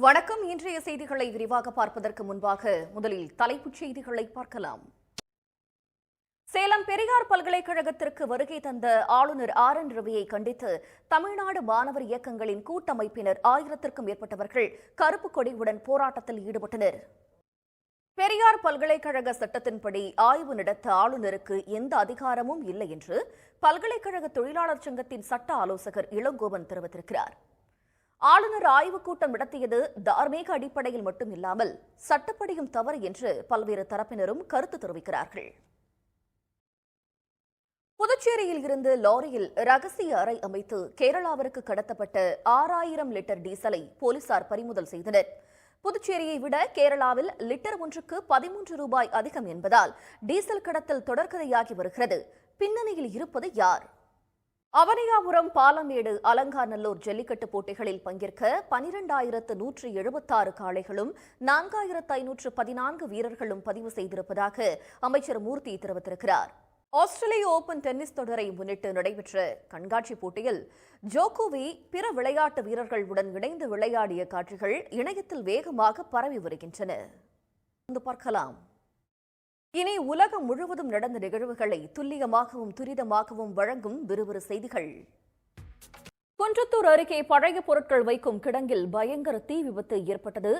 வணக்கம். இன்றைய செய்திகளை விரிவாக பார்ப்பதற்கு முன்பாக முதலில் தலைப்புச் செய்திகளை பார்க்கலாம். சேலம் பெரியார் பல்கலைக்கழகத்திற்கு வருகை தந்த ஆளுநர் RN ரவியை கண்டித்து தமிழ்நாடு மாணவர் இயக்கங்களின் கூட்டமைப்பினர் 1000க்கும் மேற்பட்டவர்கள் கருப்பு கொடியுடன் போராட்டத்தில் ஈடுபட்டனர். பெரியார் பல்கலைக்கழக சட்டத்தின்படி ஆய்வு நடத்த ஆளுநருக்கு எந்த அதிகாரமும் இல்லை என்று பல்கலைக்கழக தொழிலாளர் சங்கத்தின் சட்ட ஆலோசகர் இளங்கோவன் தெரிவித்திருக்கிறார். ஆளுநர் ஆய்வுக் கூட்டம் நடத்தியது தார்மீக அடிப்படையில் மட்டுமில்லாமல் சட்டப்படியும் தவறு என்று பல்வேறு தரப்பினரும் கருத்து தெரிவிக்கிறார்கள். புதுச்சேரியில் இருந்து லாரியில் ரகசிய அறை அமைத்து கேரளாவிற்கு கடத்தப்பட்ட 6000 லிட்டர் டீசலை போலீசார் பறிமுதல் செய்தனர். புதுச்சேரியை விட கேரளாவில் லிட்டர் ஒன்றுக்கு 13 ரூபாய் அதிகம் என்பதால் டீசல் கடத்தல் தொடர்கதையாகி வருகிறது. பின்னணியில் இருப்பது யார்? அவனியாபுரம், பாலமேடு, அலங்காநல்லூர் ஜல்லிக்கட்டு போட்டிகளில் பங்கேற்க 12,176 காளைகளும் 4,514 வீரர்களும் பதிவு செய்திருப்பதாக அமைச்சர் மூர்த்தி தெரிவித்திருக்கிறார். ஆஸ்திரேலிய ஓபன் டென்னிஸ் தொடரை முன்னிட்டு நடைபெற்ற கண்காட்சி போட்டியில் ஜோகோவி பிற விளையாட்டு வீரர்களுடன் இணைந்து விளையாடிய காட்சிகள் இணையத்தில் வேகமாக பரவி வருகின்றன. பார்க்கலாம். இனி உலகம் முழுவதும் நடந்த நிகழ்வுகளை துல்லியமாகவும் துரிதமாகவும் வழங்கும் விறுவிறு செய்திகள். குன்றத்தூர் அருகே பழைய பொருட்கள் வைக்கும் கிடங்கில் பயங்கர தீ விபத்து ஏற்பட்டது.